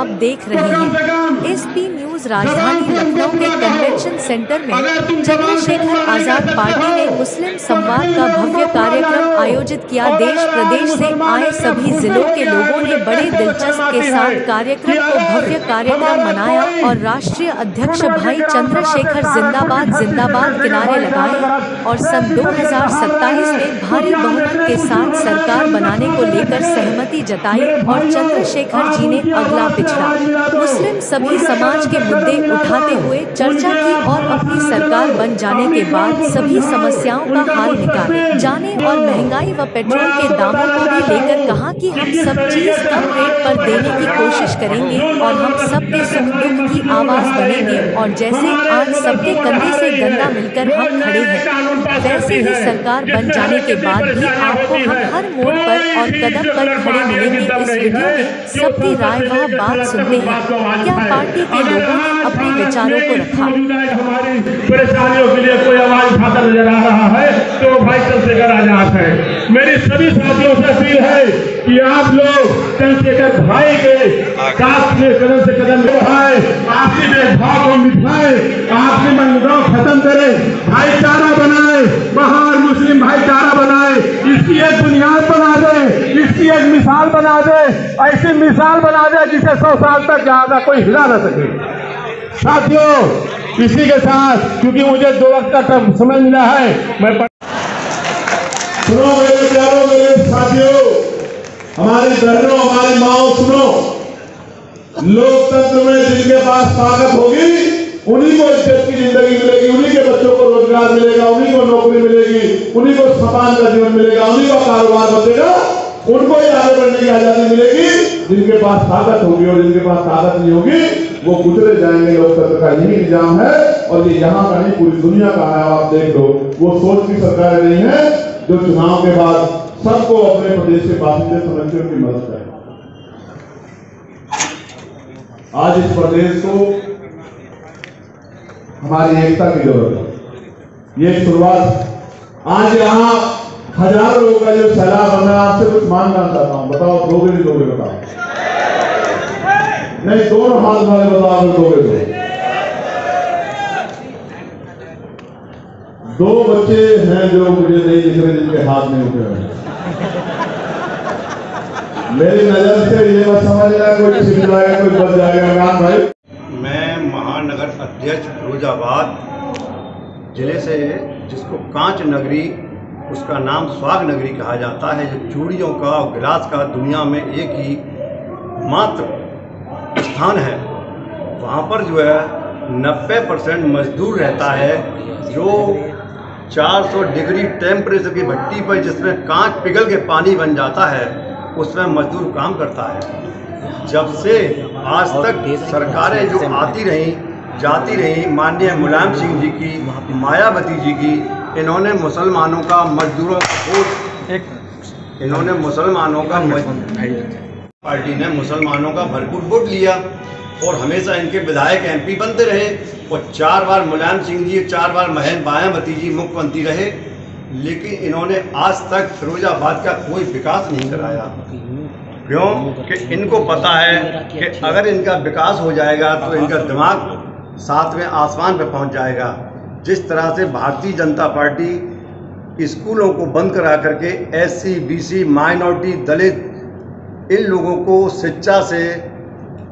आप देख रहे हैं एसपी न्यूज। राजधानी लखनऊ के कन्वेंशन सेंटर में चंद्रशेखर आजाद पार्टी ने मुस्लिम संवाद का भव्य कार्यक्रम आयोजित किया। देश प्रदेश से आए सभी जिलों के लोगों ने बड़े दिलचस्पी के साथ कार्यक्रम को भव्य कार्यक्रम मनाया और राष्ट्रीय अध्यक्ष भाई चंद्रशेखर जिंदाबाद जिंदाबाद के नारे लगाए और सन 2027 में भारी बहुमत के साथ सरकार बनाने को लेकर सहमति जताई और चंद्रशेखर जी ने अगला पिछड़ा मुस्लिम सभी समाज के मुद्दे उठाते हुए चर्चा की और अपनी सरकार बन जाने के बाद सभी समस्याओं का हल निकाले जाने और महंगाई व पेट्रोल के दामों को भी लेकर कहा कि हम सब चीज कम रेट पर देने की कोशिश करेंगे और हम सबके सुख दुख की आवाज बनेंगे और जैसे आज सबके कंधे से गंदा मिलकर हम खड़े हैं वैसे ही सरकार बन जाने के बाद भी आपको हम हर मोड़ पर और कदम पर खड़े मिलेंगे। इस वीडियो में सबकी राय व बात सुनते हैं। क्या पार्टी के लोगों ने अपने विचारों को रखा? हमारी परेशानियों के लिए कोई आवाज उठाता नजर आ रहा है तो भाई चंद्रशेखर आजाद है। मेरी सभी साथियों से अपील है कि आप लोग चंद्रशेखर भाई के साथ में कदम से कदम बढ़ाए, आपसी भेदभाव को मिटाए, आपसी मनमुटाव खत्म करे, भाईचारा बनाए, बाहर मुस्लिम भाईचारा बनाए, इसकी एक बुनियाद बना दे, इसकी एक मिसाल बना दे, ऐसी मिसाल बना दे जिसे 100 साल तक ज्यादा कोई हिला न सके। साथियों इसी के साथ क्योंकि मुझे 2 वक्त का समय मिला है, मैं सुनो मेरे प्यारों मेरे साथियों, हमारी बहनों हमारी माओ सुनो, लोकतंत्र में जिनके पास ताकत होगी उन्हीं को इज्जत की जिंदगी मिलेगी, उन्हीं के बच्चों को रोजगार मिलेगा, उन्हीं को नौकरी मिलेगी, उन्हीं को सम्मान का जीवन मिलेगा, उन्हीं का कारोबार बचेगा, उनको ही आगे बढ़ने की आजादी मिलेगी। जिनके पास ताकत होगी और जिनके पास ताकत नहीं होगी वो गुजरे जाएंगे। लोकतंत्र का यही निजाम है और ये यहाँ का नहीं पूरी दुनिया का है। आप देख लो वो सोच की सरकार नहीं है जो चुनाव के बाद सबको अपने प्रदेश के बासिंदे समझकर उनकी मदद करे। आज इस प्रदेश को हमारी एकता की जरूरत है। ये शुरुआत आज यहाँ हजारों लोगों का जो सैलाब है, मैं आपसे कुछ मांगना चाहता हूं, बताओ दोगे नहीं दोगे? बताओ नहीं, दोनों हाथ वाले बताओ दोगे तो। 2 बच्चे हैं जो मुझे नहीं दिख रहे जिनके हाथ नहीं उठे हुए। मेरी नजर से ये मत समझना कोई छिप जाएगा कोई बच जाएगा। भाई मैं महानगर अध्यक्ष फिरोजाबाद जिले से, जिसको कांच नगरी, उसका नाम स्वाग नगरी कहा जाता है, जो चूड़ियों का और गिलास का दुनिया में एक ही मात्र स्थान है। वहाँ पर जो है 90% मजदूर रहता है जो 400 डिग्री टेम्परेचर की भट्टी पर, जिसमें कांच पिघल के पानी बन जाता है, उसमें मजदूर काम करता है। जब से आज तक सरकारें जो आती रहीं जाती रहीं, माननीय मुलायम सिंह जी की, मायावती जी की, इन्होंने मुसलमानों का मजदूरों को इन्होंने मुसलमानों का पार्टी ने मुसलमानों का भरपूर वोट लिया और हमेशा इनके विधायक MP बनते रहे और 4 बार मुलायम सिंह जी, 4 बार मायावती जी मुख्यमंत्री रहे, लेकिन इन्होंने आज तक फिरोजाबाद का कोई विकास नहीं कराया। क्यों कि इनको पता है कि अगर इनका विकास हो जाएगा तो इनका दिमाग 7वें आसमान पर पहुंच जाएगा। जिस तरह से भारतीय जनता पार्टी स्कूलों को बंद करा करके SC, BC, माइनॉरिटी, दलित, इन लोगों को शिक्षा से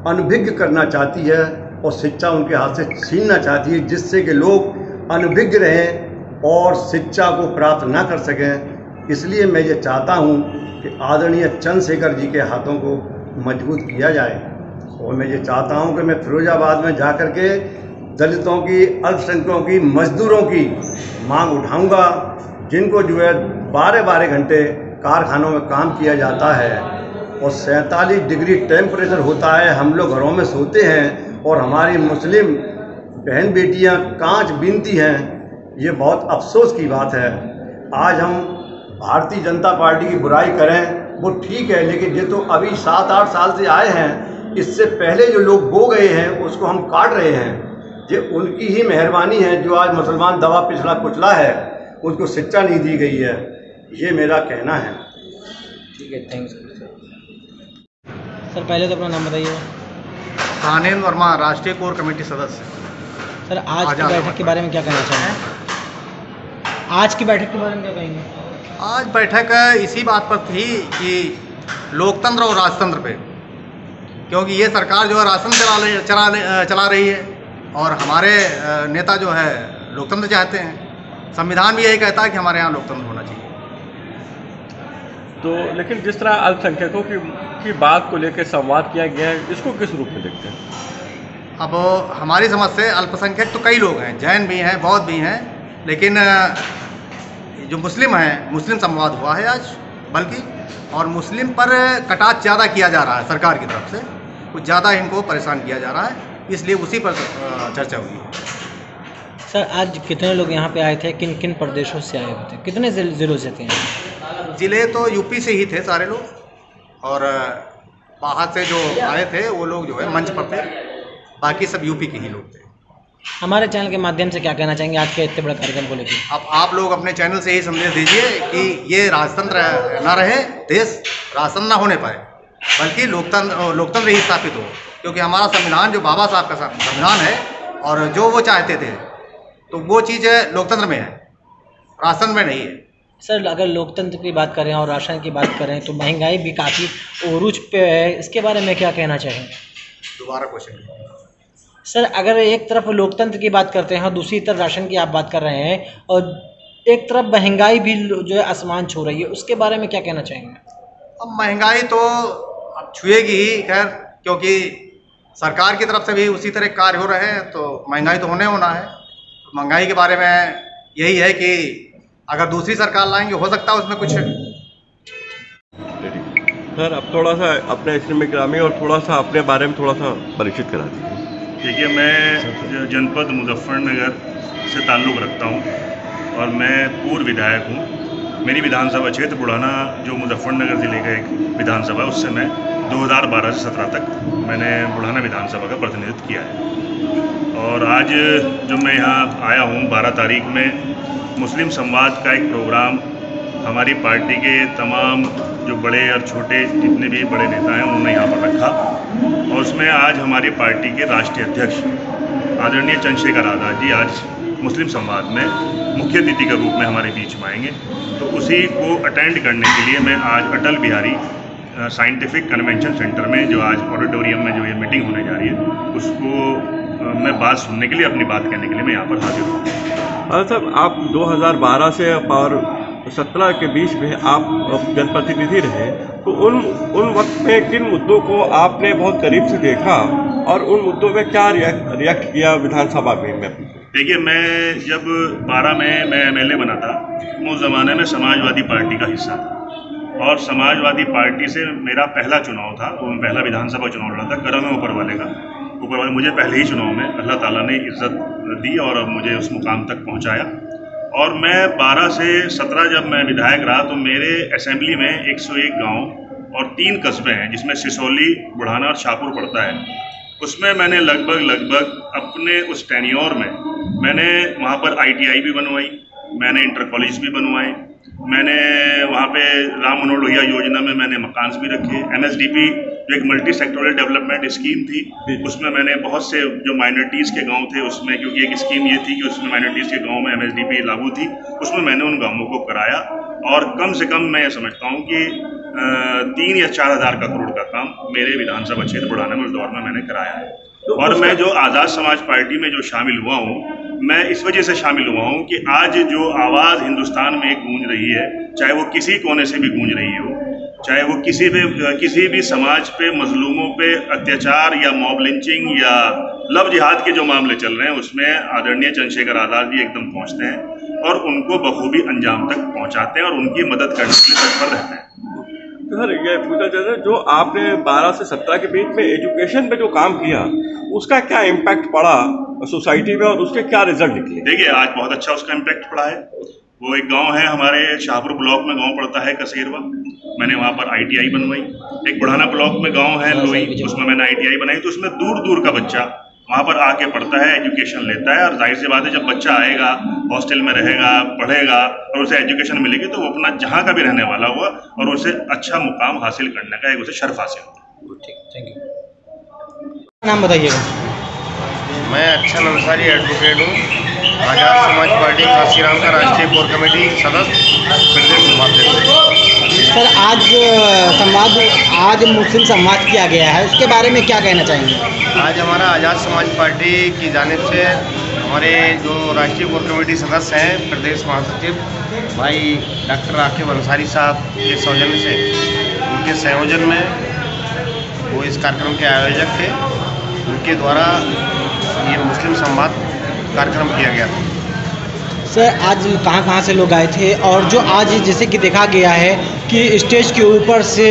अनभिज्ञ करना चाहती है और शिक्षा उनके हाथ से छीनना चाहती है, जिससे कि लोग अनभिज्ञ रहें और शिक्षा को प्राप्त ना कर सकें। इसलिए मैं ये चाहता हूँ कि आदरणीय चंद्रशेखर जी के हाथों को मजबूत किया जाए और मैं ये चाहता हूँ कि मैं फिरोजाबाद में जा कर के दलितों की, अल्पसंख्यकों की, मजदूरों की मांग उठाऊंगा, जिनको जो है 12-12 घंटे कारखानों में काम किया जाता है और 47 डिग्री टेम्परेचर होता है, हम लोग घरों में सोते हैं और हमारी मुस्लिम बहन बेटियां कांच बीनती हैं। ये बहुत अफसोस की बात है। आज हम भारतीय जनता पार्टी की बुराई करें वो ठीक है, लेकिन ये तो अभी 7-8 साल से आए हैं, इससे पहले जो लोग बो गए हैं उसको हम काट रहे हैं। ये उनकी ही मेहरबानी है जो आज मुसलमान दबा पिछला कुचला है, उनको शिक्षा नहीं दी गई है, ये मेरा कहना है। ठीक है, थैंक्स सर। पहले तो अपना नाम बताइए। कानून वर्मा, राष्ट्रीय कोर कमेटी सदस्य। सर, आज की बैठक के बारे में क्या कहना चाहेंगे? आज की बैठक के बारे में क्या कहेंगे? आज बैठक इसी बात पर थी कि लोकतंत्र और राजतंत्र पे, क्योंकि ये सरकार जो है राशन चला रही है और हमारे नेता जो है लोकतंत्र चाहते हैं। संविधान भी यही कहता है कि हमारे यहाँ लोकतंत्र होना चाहिए। तो लेकिन जिस तरह अल्पसंख्यकों की बात को लेकर संवाद किया गया है, इसको किस रूप में देखते हैं? अब हमारी समझ से अल्पसंख्यक तो कई लोग हैं, जैन भी हैं, बौद्ध भी हैं, लेकिन जो मुस्लिम हैं, मुस्लिम संवाद हुआ है आज बल्कि, और मुस्लिम पर कटाक्ष ज़्यादा किया जा रहा है सरकार की तरफ से, कुछ ज़्यादा इनको परेशान किया जा रहा है, इसलिए उसी पर चर्चा हुई है। सर, आज कितने लोग यहाँ पे आए थे? किन किन प्रदेशों से आए हुए थे? कितने ज़िलों से थे? ज़िले तो यूपी से ही थे सारे लोग, और बाहर से जो आए थे वो लोग जो है मंच पर थे, बाकी सब यूपी के ही लोग थे। हमारे चैनल के माध्यम से क्या कहना चाहेंगे आज के इतने बड़े कार्यक्रम को लेकर? अब आप लोग अपने चैनल से यही संदेश दीजिए कि ये राजतंत्र ना रहे, देश राजतंत्र ना होने पाए, बल्कि लोकतंत्र ही स्थापित हो, क्योंकि हमारा संविधान जो बाबा साहब का संविधान है और जो वो चाहते थे तो वो चीज़ लोकतंत्र में है, राजतंत्र में नहीं है। सर, अगर लोकतंत्र की बात करें और राशन की बात करें तो महंगाई भी काफ़ी उरूज पे है, इसके बारे में क्या कहना चाहेंगे? दोबारा क्वेश्चन। सर, अगर एक तरफ लोकतंत्र की बात करते हैं और दूसरी तरफ राशन की आप बात कर रहे हैं, और एक तरफ महंगाई भी जो है आसमान छू रही है, उसके बारे में क्या कहना चाहेंगे? अब महंगाई तो अब छुएगी ही, खैर, क्योंकि सरकार की तरफ से भी उसी तरह कार्य हो रहे हैं, तो महंगाई तो होना है। महंगाई के बारे में यही है कि अगर दूसरी सरकार लाएंगे हो सकता है उसमें कुछ। सर, अब थोड़ा सा अपने श्रमिक ग्रामीण और थोड़ा सा अपने बारे में थोड़ा सा परिचित करा दीजिए। देखिए, मैं जनपद मुजफ्फरनगर से ताल्लुक़ रखता हूँ और मैं पूर्व विधायक हूँ। मेरी विधानसभा क्षेत्र बुढ़ाना जो मुजफ्फरनगर ज़िले का एक विधानसभा है, उससे मैं 2012 से 17 तक मैंने बुढ़ाना विधानसभा का प्रतिनिधित्व किया है। और आज जो मैं यहाँ आया हूँ 12 तारीख में मुस्लिम संवाद का एक प्रोग्राम हमारी पार्टी के तमाम जो बड़े और छोटे जितने भी बड़े नेता हैं उन्होंने यहाँ पर रखा, और उसमें आज हमारी पार्टी के राष्ट्रीय अध्यक्ष आदरणीय चंद्रशेखर आज़ाद जी आज मुस्लिम संवाद में मुख्य अतिथि के रूप में हमारे बीच में आएंगे। तो उसी को अटेंड करने के लिए मैं आज Atal Bihari scientific convention centre में जो आज ऑडिटोरियम में जो ये मीटिंग होने जा रही है, उसको मैं बात सुनने के लिए, अपनी बात कहने के लिए मैं यहाँ पर हाजिर हूँ। साहब, आप 2012 से और 17 के बीच में आप जनप्रतिनिधि रहे, तो उन वक्त में किन मुद्दों को आपने बहुत करीब से देखा और उन मुद्दों में क्या रिएक्ट किया विधानसभा में? देखिए, मैं जब 12 में मैं MLA बना था, उस ज़माने में समाजवादी पार्टी का हिस्सा था, और समाजवादी पार्टी से मेरा पहला चुनाव था, वो मैं पहला विधानसभा चुनाव लड़ा था। करम है ऊपर वाले का, ऊपर वाले मुझे पहले ही चुनाव में अल्लाह ताला ने इज़्ज़त दी और मुझे उस मुकाम तक पहुँचाया। और मैं 12 से 17 जब मैं विधायक रहा तो मेरे असेंबली में 101 गांव और 3 कस्बे हैं, जिसमें सिसोली, बुढ़ाना और शाहपुर पड़ता है। उसमें मैंने लगभग अपने उस टेन्योर में मैंने वहाँ पर ITI भी बनवाई, मैंने इंटर कॉलेज भी बनवाए, मैंने वहाँ पे राम मनोहर लोहिया योजना में मैंने मकान भी रखे। MSDP जो एक मल्टी सेक्टोरल डेवलपमेंट स्कीम थी, उसमें मैंने बहुत से जो माइनॉरिटीज़ के गांव थे उसमें, क्योंकि एक स्कीम ये थी कि उसमें माइनॉरिटीज़ के गांव में MSDP लागू थी, उसमें मैंने उन गांवों को कराया। और कम से कम मैं ये समझता हूँ कि 3 या 4 हज़ार करोड़ का काम मेरे विधानसभा क्षेत्र बुढ़ाना में उस दौर में मैंने कराया है। और मैं जो आज़ाद समाज पार्टी में जो शामिल हुआ हूँ, मैं इस वजह से शामिल हुआ हूँ कि आज जो आवाज़ हिंदुस्तान में गूंज रही है, चाहे वो किसी कोने से भी गूंज रही हो, चाहे वो किसी भी समाज पे मजलूमों पे अत्याचार या मॉब लिंचिंग या लव जिहाद के जो मामले चल रहे हैं, उसमें आदरणीय चंद्रशेखर आज़ाद जी एकदम पहुँचते हैं और उनको बखूबी अंजाम तक पहुँचाते हैं और उनकी मदद करने के लिए तत्पर रहते हैं। तो सर, ये पूछना चाहते हैं, जो आपने 12 से 17 के बीच में एजुकेशन पे जो काम किया, उसका क्या इम्पैक्ट पड़ा सोसाइटी में और उसके क्या रिजल्ट निकले? देखिए, आज बहुत अच्छा उसका इम्पैक्ट पड़ा है। वो एक गांव है हमारे शाहपुर ब्लॉक में, गांव पड़ता है कसेरवा, मैंने वहाँ पर ITI बनवाई। एक बुढ़ाना ब्लॉक में गांव है लोई, उसमें मैंने ITI बनाई। तो उसमें दूर दूर का बच्चा वहाँ पर आके पढ़ता है, एजुकेशन लेता है, और जाहिर सी बात है जब बच्चा आएगा, हॉस्टल में रहेगा, पढ़ेगा और उसे एजुकेशन मिलेगी तो वो अपना जहाँ का भी रहने वाला हुआ और उसे अच्छा मुकाम हासिल करने का एक उसे शर्फ हासिल होगा। ठीक, थैंक यू। नाम बताइएगा। मैं अच्छा अंसारी एडवोकेट हूँ, आज़ाद समाज पार्टी काशीराम का राष्ट्रीय कोर कमेटी सदस्य प्रदेश उपाध्यक्ष। सर आज मुस्लिम संवाद किया गया है, उसके बारे में क्या कहना चाहेंगे? आज हमारा आज़ाद समाज पार्टी की जानिब से हमारे जो राष्ट्रीय कोर कमेटी सदस्य हैं, प्रदेश महासचिव भाई डॉक्टर राकिब अंसारी साहब के सौजन्य से, उनके संयोजन में वो इस कार्यक्रम के आयोजक थे, उनके द्वारा ये मुस्लिम संवाद कार्यक्रम किया गया था। सर आज कहाँ से लोग आए थे, और जो आज जैसे कि देखा गया है कि स्टेज के ऊपर से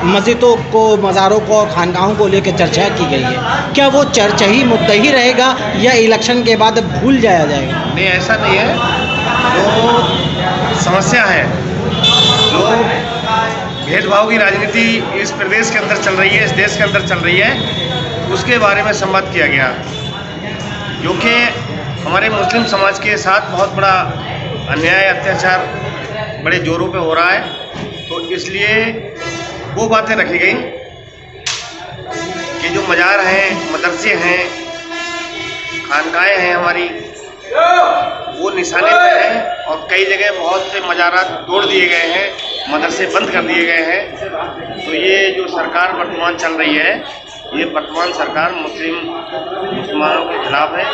मस्जिदों को, मज़ारों को और खानकाहों को लेकर चर्चा की गई है, क्या वो चर्चा ही मुद्दा ही रहेगा या इलेक्शन के बाद भूल जाया जाएगा? नहीं, ऐसा नहीं है। जो समस्या है, जो भेदभाव की राजनीति इस प्रदेश के अंदर चल रही है, इस देश के अंदर चल रही है, उसके बारे में संवाद किया गया, क्योंकि हमारे मुस्लिम समाज के साथ बहुत बड़ा अन्याय, अत्याचार बड़े जोरों पे हो रहा है। तो इसलिए वो बातें रखी गई कि जो मज़ार हैं, मदरसे हैं, खानकाएँ हैं हमारी, वो निशाने पे हैं, और कई जगह बहुत से मज़ारात तोड़ दिए गए हैं, मदरसे बंद कर दिए गए हैं। तो ये जो सरकार वर्तमान चल रही है, ये वर्तमान सरकार मुसलमानों के खिलाफ है,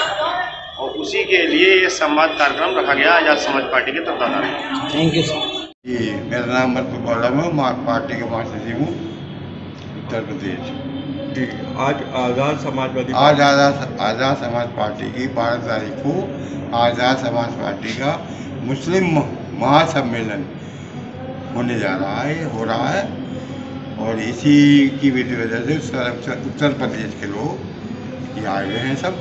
और उसी के लिए ये संवाद कार्यक्रम रखा गया आज़ाद समाज पार्टी के तत्वाधान में। Thank you sir. जी, मेरा नाम मरतुब आलम है, मैं पार्टी के महासचिव हूँ उत्तर प्रदेश। जी, आज आज़ाद समाज पार्टी की 12 तारीख को आज़ाद समाज पार्टी का मुस्लिम महासम्मेलन होने जा रहा है, हो रहा है, और इसी की वजह से उत्तर प्रदेश के लोग ये आए हुए हैं सब।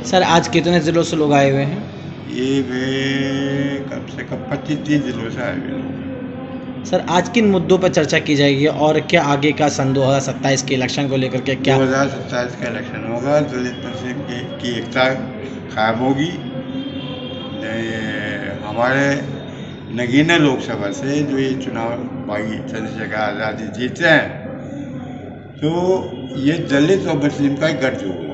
सर आज कितने ज़िलों से लोग आए हुए हैं? ये वे कम से कम 25-30 जिलों से आए हुए लोग। सर आज किन मुद्दों पर चर्चा की जाएगी, और क्या आगे का सन 2027 के इलेक्शन को लेकर के क्या? 2027 का इलेक्शन होगा, दलित मुस्लिम की एकता कायम होगी। हमारे नगीना लोकसभा से जो ये चुनाव भाई चंद्रशेखर आज़ाद जी जीते हैं, तो ये दलित और मुस्लिम का गठजोड़ हुआ।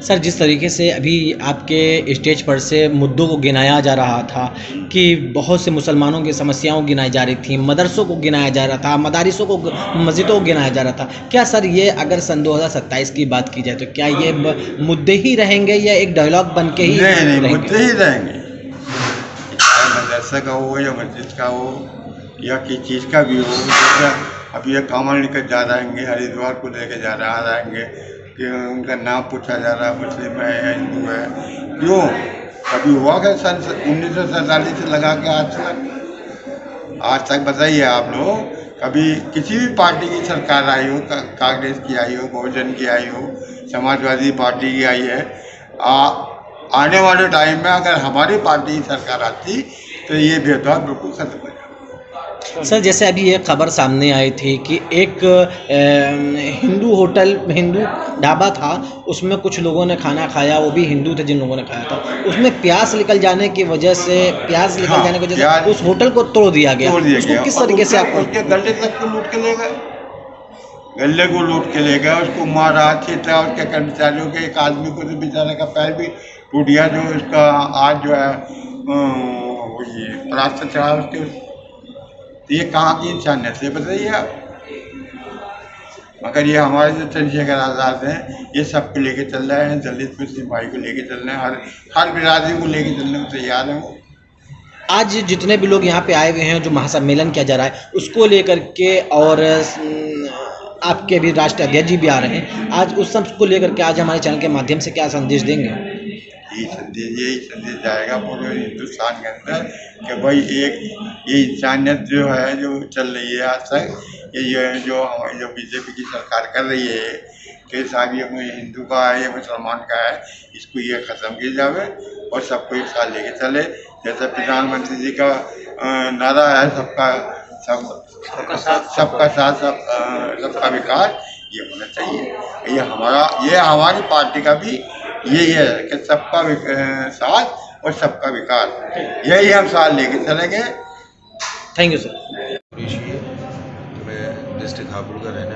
सर जिस तरीके से अभी आपके स्टेज पर से मुद्दों को गिनाया जा रहा था कि बहुत से मुसलमानों की समस्याओं को गिनाई जा रही थी, मदरसों को गिनाया जा रहा था, मदारिसों को, मस्जिदों को गिनाया जा रहा था, क्या सर ये अगर सन 2027 की बात की जाए तो क्या ये मुद्दे ही रहेंगे या एक डायलॉग बन के ही? नहीं, मुद्दे ही रहेंगे, चाहे मदरसा का हो या मस्जिद का हो या किसी चीज़ का भी हो। जैसे अब ये कामन लेकर जा रहेंगे, हरिद्वार को लेकर जा रहेंगे कि उनका नाम पूछा जा रहा है, मुस्लिम है या हिंदू है, क्यों? कभी हुआ क्या सन 1947 से लगा के आज तक बताइए आप लोग, कभी किसी भी पार्टी की सरकार आई हो, कांग्रेस की आई हो, बहुजन की आई हो, समाजवादी पार्टी की आई है, आने वाले टाइम में अगर हमारी पार्टी की सरकार आती तो ये भेदभाव बिल्कुल खत्म हो जाए। सर जैसे अभी एक खबर सामने आई थी कि एक हिंदू ढाबा था, उसमें कुछ लोगों ने खाना खाया, वो भी हिंदू थे जिन लोगों ने खाया था, उसमें प्याज निकल जाने की वजह से उस होटल को तोड़ दिया गया। उसको किस तरीके से आपको? गले तक को लूट के ले गए, गले को लूट के ले गए, उसको मारा, छीटा, उसके कर्मचारियों के एक आदमी को तो बेचारे का पैर भी टूट गया, जो उसका आज जो है ये प्लास्टर चढ़ा उसके। ये कहाँ की इंसानियत है बताइए आप? मगर ये हमारे जो चंद्रशेखर आज़ाद हैं, ये सबको लेके चल रहे हैं, दलित मुस्लिम भाई को लेके चल रहे हैं, हर बिरादरी को लेके चलने में तैयार हैं वो। आज जितने भी लोग यहाँ पे आए हुए हैं, जो महासम्मेलन किया जा रहा है उसको लेकर के, और आपके भी राष्ट्रीय अध्यक्ष जी भी आ रहे हैं, आज उस सब को लेकर के आज हमारे चैनल के माध्यम से क्या संदेश देंगे? यही संदेश जाएगा पूरे हिंदुस्तान के अंदर कि भाई एक ये इंसानियत जो है, जो चल रही है आज तक, ये जो बीजेपी की सरकार कर रही है कि साहब ये हिंदू का है या मुसलमान का है, इसको ये ख़त्म किया जाए और सबको एक साथ लेके चले। जैसे प्रधानमंत्री जी का नारा है, सबका साथ सबका विकास, ये होना चाहिए। ये हमारी पार्टी का भी यही है कि सबका साथ और सबका विकास, यही हम साथ लेके चलेंगे। Thank you sir. मैं डिस्ट्रिक्ट हापुड़ का रहने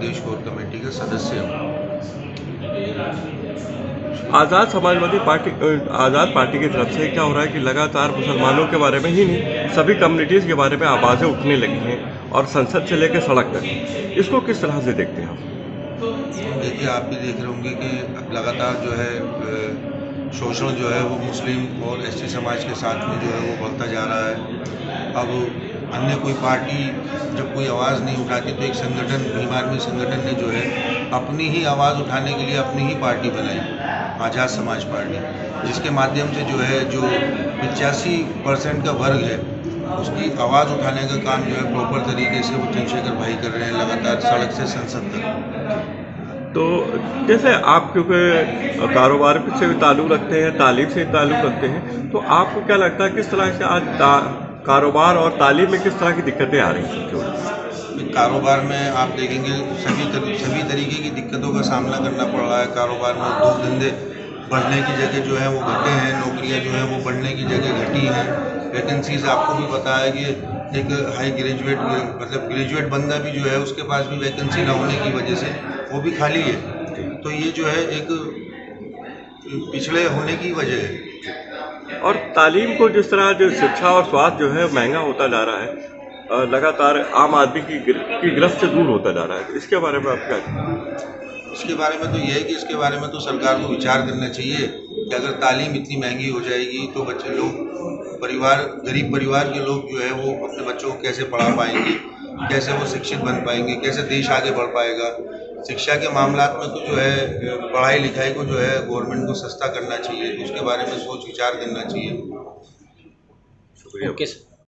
प्रदेश कोर कमेटी का सदस्य हूँ। आज़ाद समाजवादी पार्टी आज़ाद पार्टी की तरफ से क्या हो रहा है कि लगातार मुसलमानों के बारे में ही नहीं, सभी कम्युनिटीज़ के बारे में आवाज़ें उठने लगी हैं और संसद से लेकर सड़क तक, इसको किस तरह से देखते हैं आप? देखिए, आप भी देख रहे होंगे कि अब लगातार जो है शोषण जो है वो मुस्लिम और एसटी समाज के साथ में जो है वो बढ़ता जा रहा है। अब अन्य कोई पार्टी जब कोई आवाज़ नहीं उठाती तो एक संगठन, भीम आर्मी संगठन ने जो है अपनी ही आवाज़ उठाने के लिए अपनी ही पार्टी बनाई, आज़ाद समाज पार्टी, जिसके माध्यम से जो है जो 85% का वर्ग है उसकी आवाज़ उठाने का काम जो है प्रॉपर तरीके से वो चंद्रशेखर भाई कर रहे हैं, लगातार सड़क से संसद तक। तो जैसे आप क्योंकि कारोबार से भी ताल्लुक़ रखते हैं, तालीम से ताल्लुक़ रखते हैं, तो आपको क्या लगता है किस तरह से आज कारोबार और तालीम में किस तरह की दिक्कतें आ रही हैं? कारोबार में आप देखेंगे सभी तरीके की दिक्कतों का सामना करना पड़ रहा है। कारोबार में उद्योग धंधे बढ़ने की जगह जो है वो घटे हैं, नौकरियां जो हैं वो बढ़ने की जगह घटी हैं। वैकेंसीज आपको भी पता है कि एक हाई ग्रेजुएट मतलब ग्रेजुएट बंदा भी जो है उसके पास भी वैकेंसी ना होने की वजह से वो भी खाली है। तो ये जो है एक पिछड़े होने की वजह है। और तालीम को जिस तरह जो शिक्षा और स्वास्थ्य जो है महंगा होता जा रहा है, लगातार आम आदमी की गिरफ्त से दूर होता जा रहा है, इसके बारे में आप क्या कहें? इसके बारे में तो ये है कि इसके बारे में तो सरकार को विचार करना चाहिए कि अगर तालीम इतनी महंगी हो जाएगी तो बच्चे लोग गरीब परिवार के लोग जो है वो अपने बच्चों को कैसे पढ़ा पाएंगे, कैसे वो शिक्षित बन पाएंगे, कैसे देश आगे बढ़ पाएगा। शिक्षा के मामलात में तो जो है पढ़ाई लिखाई को जो है गवर्नमेंट को सस्ता करना चाहिए, उसके बारे में सोच विचार करना चाहिए। शुक्रिया।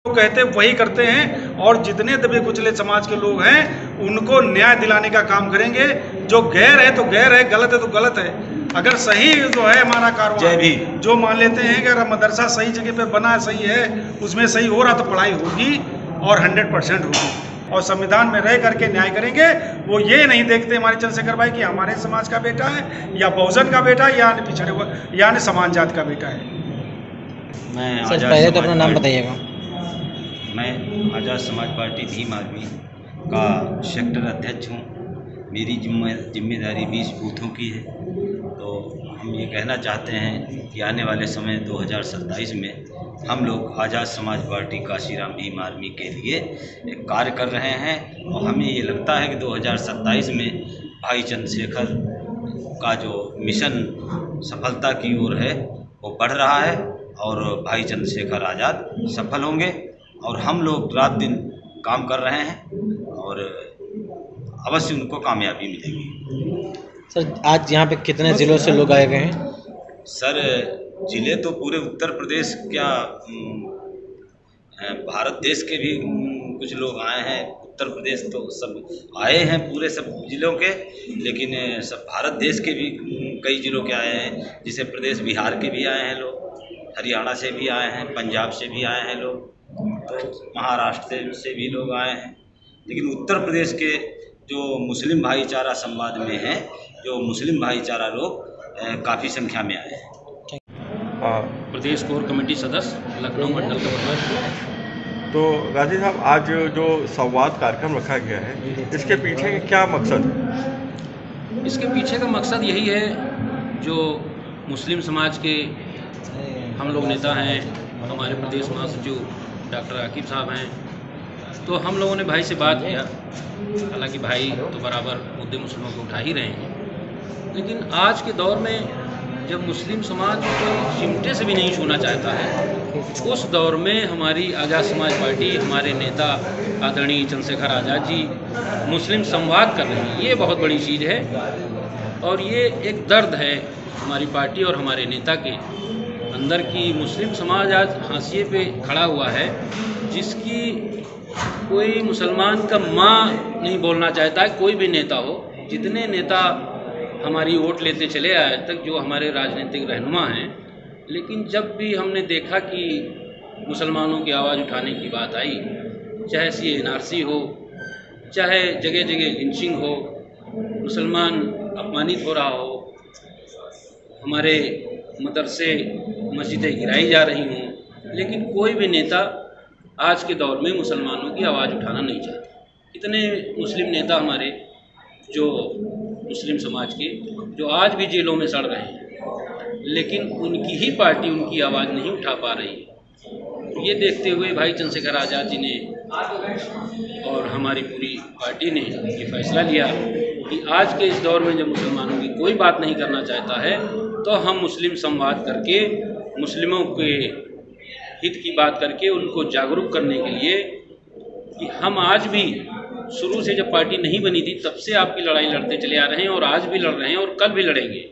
तो कहते वही करते हैं और जितने दबे कुचले समाज के लोग हैं उनको न्याय दिलाने का काम करेंगे। जो गैर है तो गैर है, गलत है तो गलत है। अगर सही जो है हमारा कारोबार, जो मान लेते हैं कि अगर मदरसा सही जगह पे बना है, सही है, उसमें सही हो रहा तो पढ़ाई होगी और 100% होगी और संविधान में रह करके न्याय करेंगे। वो ये नहीं देखते हमारे चंद्रशेखर भाई कि हमारे समाज का बेटा है या बहुजन का बेटा है या पिछड़े हुए या समान जात का बेटा है। मैं पहले तो अपना नाम बताइएगा। मैं आज़ाद समाज पार्टी भीम आर्मी का सेक्टर अध्यक्ष हूँ। मेरी जिम्मेदारी 20 बूथों की है। तो हम ये कहना चाहते हैं कि आने वाले समय 2027 में हम लोग आज़ाद समाज पार्टी काशीराम भीम आर्मी के लिए एक कार्य कर रहे हैं और हमें ये लगता है कि 2027 में भाई चंद्रशेखर का जो मिशन सफलता की ओर है वो बढ़ रहा है और भाई चंद्रशेखर आज़ाद सफल होंगे और हम लोग रात दिन काम कर रहे हैं और अवश्य उनको कामयाबी मिलेगी। सर, आज यहाँ पे कितने ज़िलों से लोग आए हुए हैं? सर, ज़िले तो पूरे उत्तर प्रदेश क्या भारत देश के भी कुछ लोग आए हैं। उत्तर प्रदेश तो सब आए हैं पूरे सब ज़िलों के, लेकिन सब भारत देश के भी कई ज़िलों के आए हैं। जैसे प्रदेश बिहार के भी आए हैं लोग, हरियाणा से भी आए हैं, पंजाब से भी आए हैं लोग, तो महाराष्ट्र से भी लोग आए हैं। लेकिन उत्तर प्रदेश के जो मुस्लिम भाईचारा संवाद में हैं, जो मुस्लिम भाईचारा लोग काफ़ी संख्या में आए हैं। प्रदेश कोर कमेटी सदस्य लखनऊ मंडल का प्रभारी। तो राजेश साहब, आज जो संवाद कार्यक्रम रखा गया है, इसके पीछे क्या मकसद है? इसके पीछे का मकसद यही है, जो मुस्लिम समाज के हम लोग नेता हैं, हमारे प्रदेश महासचिव डॉक्टर आकिब साहब हैं, तो हम लोगों ने भाई से बात किया। हालांकि भाई तो बराबर मुद्दे मुस्लिमों को उठा ही रहे हैं, लेकिन आज के दौर में जब मुस्लिम समाज को चिमटे से भी नहीं छूना चाहता है, उस दौर में हमारी आज़ाद समाज पार्टी, हमारे नेता आदरणीय चंद्रशेखर आज़ाद जी मुस्लिम संवाद कर रहे हैं। ये बहुत बड़ी चीज़ है और ये एक दर्द है हमारी पार्टी और हमारे नेता के अंदर की मुस्लिम समाज आज हाशिए पे खड़ा हुआ है, जिसकी कोई मुसलमान का माँ नहीं बोलना चाहता है। कोई भी नेता हो, जितने नेता हमारी वोट लेते चले आए तक, जो हमारे राजनीतिक रहनुमा हैं, लेकिन जब भी हमने देखा कि मुसलमानों की आवाज़ उठाने की बात आई, चाहे CNRC हो, चाहे जगह जगह लिंचिंग हो, मुसलमान अपमानित हो रहा हो, हमारे मदरसे मस्जिदें गिराई जा रही हों, लेकिन कोई भी नेता आज के दौर में मुसलमानों की आवाज़ उठाना नहीं चाहता। इतने मुस्लिम नेता हमारे जो मुस्लिम समाज के, जो आज भी जेलों में सड़ रहे हैं, लेकिन उनकी ही पार्टी उनकी आवाज़ नहीं उठा पा रही है। ये देखते हुए भाई चंद्रशेखर आज़ाद जी ने और हमारी पूरी पार्टी ने ये फैसला लिया कि आज के इस दौर में जब मुसलमानों की कोई बात नहीं करना चाहता है तो हम मुस्लिम संवाद करके, मुस्लिमों के हित की बात करके उनको जागरूक करने के लिए कि हम आज भी शुरू से जब पार्टी नहीं बनी थी तब से आपकी लड़ाई लड़ते चले आ रहे हैं और आज भी लड़ रहे हैं और कल भी लड़ेंगे।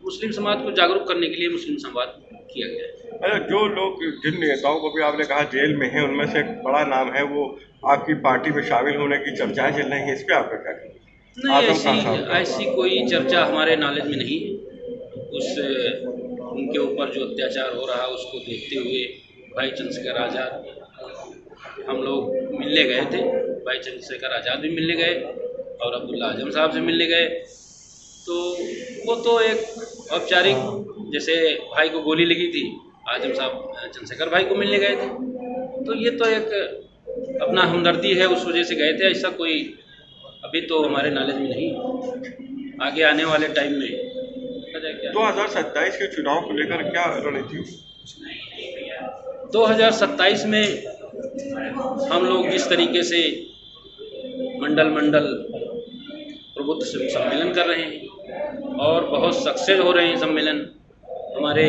मुस्लिम समाज को जागरूक करने के लिए मुस्लिम संवाद किया गया है। अरे जो लोग, जिन नेताओं को भी आपने कहा जेल में हैं, उनमें से एक बड़ा नाम है, वो आपकी पार्टी में शामिल होने की चर्चाएं चल रही हैं, इस पर आपका क्या कहना? नहीं, ऐसी कोई चर्चा हमारे नॉलेज में नहीं है। उनके ऊपर जो अत्याचार हो रहा है उसको देखते हुए भाई चंद्रशेखर आज़ाद, हम लोग मिलने गए थे, भाई चंद्रशेखर आज़ाद भी मिलने गए और अब्दुल्ला आजम साहब से मिलने गए। तो वो तो एक औपचारिक, जैसे भाई को गोली लगी थी, आजम साहब चंद्रशेखर भाई को मिलने गए थे, तो ये तो एक अपना हमदर्दी है, उस वजह से गए थे। ऐसा कोई अभी तो हमारे नॉलेज में नहीं। आगे आने वाले टाइम में 2027 के चुनाव को लेकर क्या रणनीति? 2027 में हम लोग जिस तरीके से मंडल प्रबुद्ध सम्मेलन कर रहे हैं और बहुत सक्सेस हो रहे हैं सम्मेलन। हमारे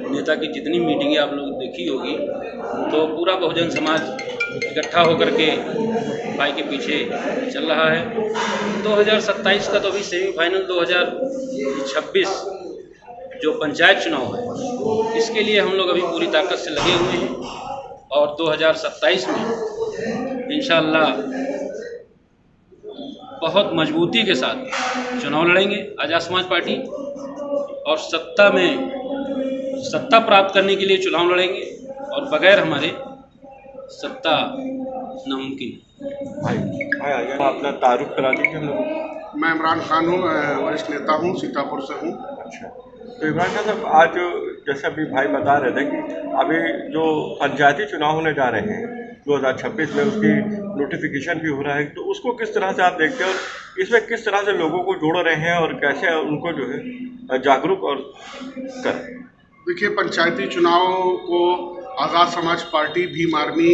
नेता की जितनी मीटिंगें आप लोग देखी होगी तो पूरा बहुजन समाज इकट्ठा होकर के भाई के पीछे चल रहा है। 2027 का तो अभी सेमीफाइनल 2026 जो पंचायत चुनाव है, इसके लिए हम लोग अभी पूरी ताकत से लगे हुए हैं और 2027 में इंशाअल्लाह बहुत मजबूती के साथ चुनाव लड़ेंगे आज़ाद समाज पार्टी, और सत्ता प्राप्त करने के लिए चुनाव लड़ेंगे और बगैर हमारे सत्ता नामुमकिन। अपना तारुफ करा दीजिए हम लोग। मैं इमरान खान हूँ, वरिष्ठ नेता हूँ, सीतापुर से हूँ। अच्छा, तो इमरान खान साहब, आज जैसे अभी भाई बता रहे थे कि अभी जो पंचायती चुनाव होने जा रहे हैं 2026 में, उसकी नोटिफिकेशन भी हो रहा है, तो उसको किस तरह से आप देखते हैं और इसमें किस तरह से लोगों को जोड़ रहे हैं और कैसे उनको जो है जागरूक और करें? देखिए, पंचायती चुनाव को आज़ाद समाज पार्टी भीम आर्मी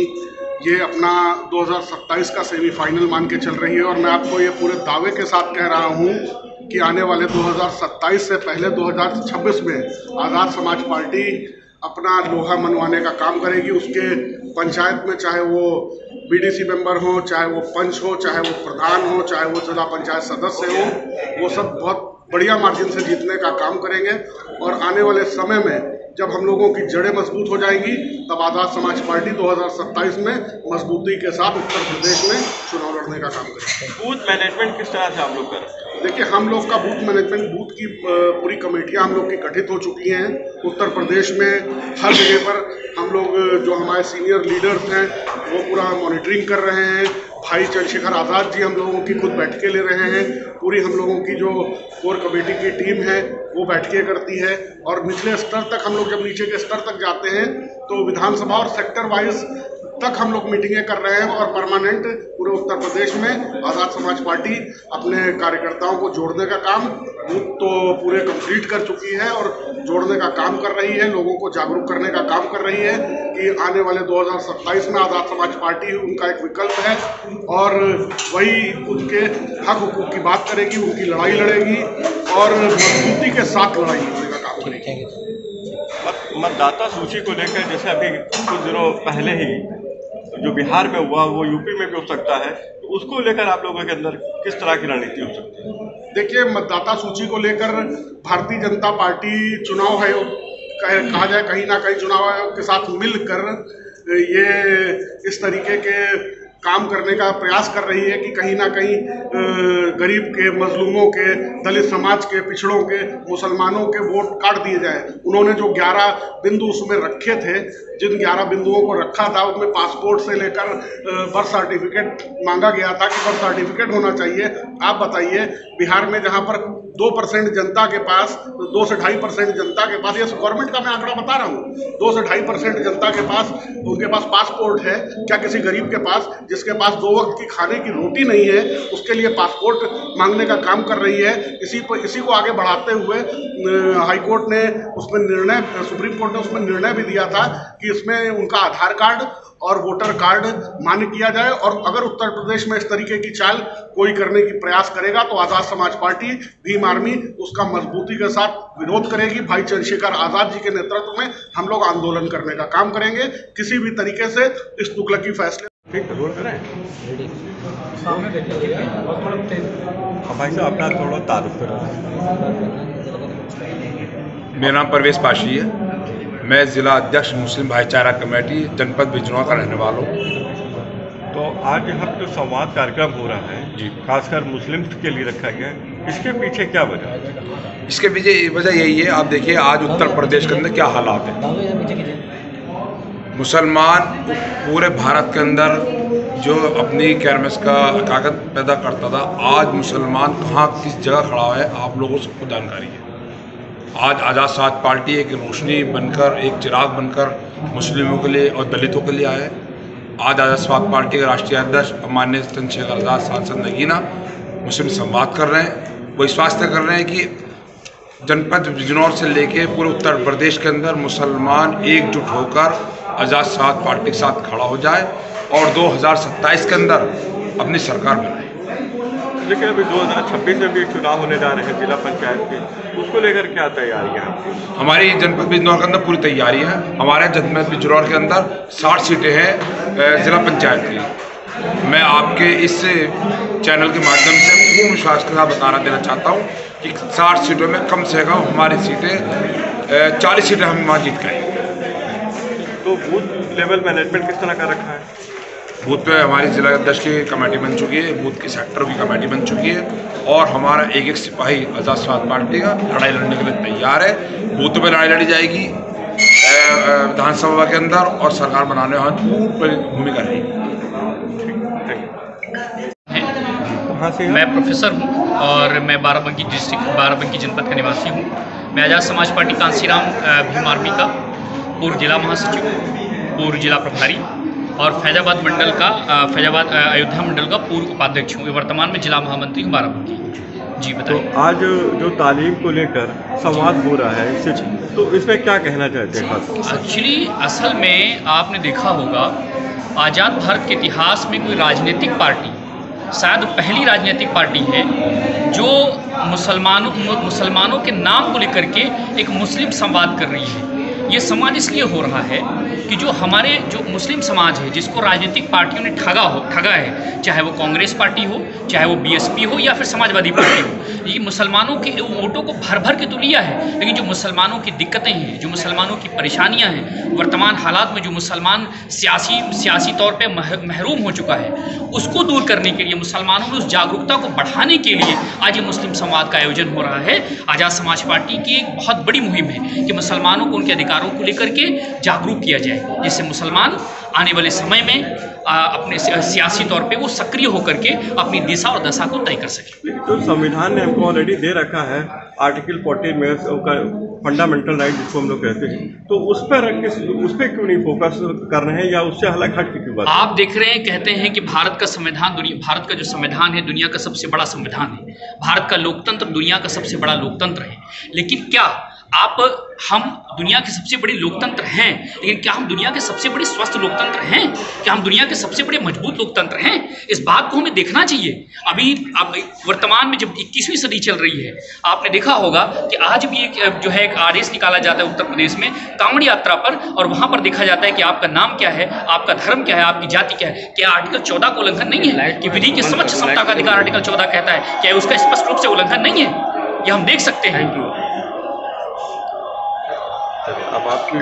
ये अपना 2027 का सेमीफाइनल मान के चल रही है और मैं आपको ये पूरे दावे के साथ कह रहा हूँ कि आने वाले 2027 से पहले 2026 में आज़ाद समाज पार्टी अपना लोहा मनवाने का काम करेगी। उसके पंचायत में चाहे वो बीडीसी मेंबर हो, चाहे वो पंच हो, चाहे वो प्रधान हो, चाहे वो जिला पंचायत सदस्य हो, वो सब बहुत बढ़िया मार्जिन से जीतने का काम करेंगे। और आने वाले समय में जब हम लोगों की जड़ें मजबूत हो जाएंगी तब आज़ाद समाज पार्टी 2027 में मजबूती के साथ उत्तर प्रदेश में चुनाव लड़ने का काम करेगी। बूथ मैनेजमेंट किस तरह से आप लोग करें? देखिए, हम लोग का बूथ मैनेजमेंट, बूथ की पूरी कमेटियां हम लोग की गठित हो चुकी हैं। उत्तर प्रदेश में हर जगह पर हम लोग, जो हमारे सीनियर लीडर्स हैं, वो पूरा मॉनिटरिंग कर रहे हैं। भाई चंद्रशेखर आज़ाद जी हम लोगों की खुद बैठकें ले रहे हैं। पूरी हम लोगों की जो कोर कमेटी की टीम है वो बैठकें करती है और निचले स्तर तक, हम लोग जब नीचे के स्तर तक जाते हैं तो विधानसभा और सेक्टर वाइज तक हम लोग मीटिंगें कर रहे हैं और परमानेंट पूरे उत्तर प्रदेश में आज़ाद समाज पार्टी अपने कार्यकर्ताओं को जोड़ने का काम तो पूरे कंप्लीट कर चुकी है और जोड़ने का काम कर रही है, लोगों को जागरूक करने का काम कर रही है कि आने वाले 2027 में आज़ाद समाज पार्टी उनका एक विकल्प है और वही उनके हक हुकूक की बात करेगी, उनकी लड़ाई लड़ेगी और मजबूती के साथ लड़ाई लड़ने का काम करेगी। मतदाता सूची को लेकर जैसे अभी कुछ दिनों पहले ही जो बिहार में हुआ वो यूपी में भी हो सकता है, तो उसको लेकर आप लोगों के अंदर किस तरह की रणनीति हो सकती है? देखिए, मतदाता सूची को लेकर भारतीय जनता पार्टी चुनाव आयोग, कहा जाए कहीं ना कहीं चुनाव आयोग के साथ मिलकर ये इस तरीके के काम करने का प्रयास कर रही है कि कहीं ना कहीं गरीब के, मजलूमों के, दलित समाज के, पिछड़ों के, मुसलमानों के वोट काट दिए जाए। उन्होंने जो 11 बिंदु उसमें रखे थे, जिन 11 बिंदुओं को रखा था उसमें पासपोर्ट से लेकर बर्थ सर्टिफिकेट मांगा गया था कि बर्थ सर्टिफिकेट होना चाहिए। आप बताइए, बिहार में जहां पर 2% जनता के पास, 2 से 2.5% जनता के पास, ये गवर्नमेंट का मैं आंकड़ा बता रहा हूँ, 2 से 2.5% जनता के पास, उनके पास पासपोर्ट है। क्या किसी गरीब के पास, जिसके पास 2 वक्त की खाने की रोटी नहीं है, उसके लिए पासपोर्ट मांगने का काम कर रही है? इसी को आगे बढ़ाते हुए हाई कोर्ट ने उसमें निर्णय, सुप्रीम कोर्ट ने उसमें निर्णय भी दिया था कि इसमें उनका आधार कार्ड और वोटर कार्ड मान्य किया जाए। और अगर उत्तर प्रदेश में इस तरीके की चाल कोई करने की प्रयास करेगा तो आज़ाद समाज पार्टी, भीम आर्मी उसका मजबूती के साथ विरोध करेगी। भाई चंद्रशेखर आज़ाद जी के नेतृत्व में हम लोग आंदोलन करने का काम करेंगे, किसी भी तरीके से इस तुगलकी फैसले। ठीक रोल करें भाई साहब, अपना थोड़ा तारुफ करें। मेरा नाम परवेश पाशी है, मैं ज़िला अध्यक्ष मुस्लिम भाईचारा कमेटी जनपद बिजनौर का रहने वाला हूँ। तो आज यहाँ पे जो संवाद कार्यक्रम हो रहा है जी, खासकर मुस्लिम के लिए रखा गया है, इसके पीछे क्या वजह है? इसके पीछे वजह यही है, आप देखिए आज उत्तर प्रदेश के अंदर क्या हालात है। मुसलमान पूरे भारत के अंदर जो अपनी कैरमस का ताकत पैदा करता था, आज मुसलमान कहाँ किस जगह खड़ा है आप लोगों को सबको जानकारी है। आज आज़ाद समाज पार्टी एक रोशनी बनकर, एक चिराग बनकर मुस्लिमों के लिए और दलितों के लिए आए। आज आज़ाद समाज पार्टी के राष्ट्रीय अध्यक्ष माननीय चंद्रशेखर आज़ाद सांसद नगीना मुस्लिम संवाद कर रहे हैं। वो विश्वास कर रहे हैं कि जनपद बिजनौर से लेके पूरे उत्तर प्रदेश के अंदर मुसलमान एकजुट होकर आज़ाद समाज पार्टी के साथ खड़ा हो जाए और 2027 के अंदर अपनी सरकार बनाए। लेकिन अभी 2026 में भी चुनाव होने जा रहे हैं जिला पंचायत के, उसको लेकर क्या तैयारी है आपकी? हमारी जनपद बिजनौर के अंदर पूरी तैयारी है। हमारे जनपद बिजनौर के अंदर 60 सीटें हैं जिला पंचायत की। मैं आपके इस चैनल के माध्यम से पूर्ण विश्वास के साथ बताना देना चाहता हूँ कि 60 सीटों में कम से कम हमारी सीटें 40 सीटें हम वहाँ जीत गए। तो बूथ लेवल मैनेजमेंट किस तरह का रखा है? बूथ पे हमारी जिला अध्यक्ष की कमेटी बन चुकी है, बूथ की सेक्टर की कमेटी बन चुकी है और हमारा एक सिपाही आज़ाद समाज पार्टी का लड़ाई लड़ने के लिए तैयार है। बूथ पे लड़ाई लड़ी जाएगी विधानसभा के अंदर और सरकार बनाने में पूर्ण भूमिका रहेगी। मैं प्रोफेसर हूँ और मैं बाराबंकी डिस्ट्रिक्ट, बाराबंकी जनपद का निवासी हूँ। मैं आज़ाद समाज पार्टी कांसीराम भीम आर्मी का पूर्व जिला महासचिव, पूर्व जिला प्रभारी और फैजाबाद मंडल का फैजाबाद अयोध्या मंडल का पूर्व उपाध्यक्ष हूँ। वर्तमान में जिला महामंत्री हूँ बाराबंकी। जी बताइए। तो आज जो तालीम को लेकर संवाद हो रहा है इससे, तो इसमें क्या कहना चाहते हैं? एक्चुअली असल में आपने देखा होगा आज़ाद भारत के इतिहास में कोई राजनीतिक पार्टी शायद पहली राजनीतिक पार्टी है जो मुसलमानों के नाम को लेकर के एक मुस्लिम संवाद कर रही है। ये समाज इसलिए हो रहा है कि जो हमारे जो मुस्लिम समाज है जिसको राजनीतिक पार्टियों ने ठगा है, चाहे वो कांग्रेस पार्टी हो, चाहे वो बीएसपी हो या फिर समाजवादी पार्टी हो, ये मुसलमानों के वोटों को भर भर के तो लिया है। लेकिन जो मुसलमानों की दिक्कतें हैं, जो मुसलमानों की परेशानियां हैं, वर्तमान हालात में जो मुसलमान सियासी तौर पे महरूम हो चुका है, उसको दूर करने के लिए, मुसलमानों में उस जागरूकता को बढ़ाने के लिए आज ये मुस्लिम संवाद का आयोजन हो रहा है। आज़ाद समाज पार्टी की एक बहुत बड़ी मुहिम है कि मुसलमानों को उनके अधिकारों को लेकर के जागरूक किया जाए, जिससे मुसलमान आने वाले समय में अपने सियासी तौर पे वो सक्रिय होकर के अपनी दिशा और दशा को तय कर सके। तो संविधान ने हमको ऑलरेडी दे रखा है आर्टिकल 40 में फंडामेंटल राइट जिसको हम लोग कहते हैं, तो उस पर क्यों नहीं फोकस कर रहे हैं या उससे अलग हट के क्यों बात? आप देख रहे हैं, कहते हैं कि भारत का जो संविधान है दुनिया का सबसे बड़ा संविधान है, भारत का लोकतंत्र दुनिया का सबसे बड़ा लोकतंत्र है। लेकिन क्या हम दुनिया के सबसे बड़े लोकतंत्र हैं, लेकिन क्या हम दुनिया के सबसे बड़े स्वस्थ लोकतंत्र हैं? क्या हम दुनिया के सबसे बड़े मजबूत लोकतंत्र हैं? इस बात को हमें देखना चाहिए। अब वर्तमान में जब 21वीं सदी चल रही है, आपने देखा होगा कि आज भी एक आदेश निकाला जाता है उत्तर प्रदेश में कांवड़ यात्रा पर, और वहां पर देखा जाता है कि आपका नाम क्या है, आपका धर्म क्या है, आपकी जाति क्या है। क्या आर्टिकल 14 का उल्लंघन नहीं है कि विधि की समक्ष समता का अधिकार आर्टिकल 14 कहता है? क्या उसका स्पष्ट रूप से उल्लंघन नहीं है? यह हम देख सकते हैं। अब आपकी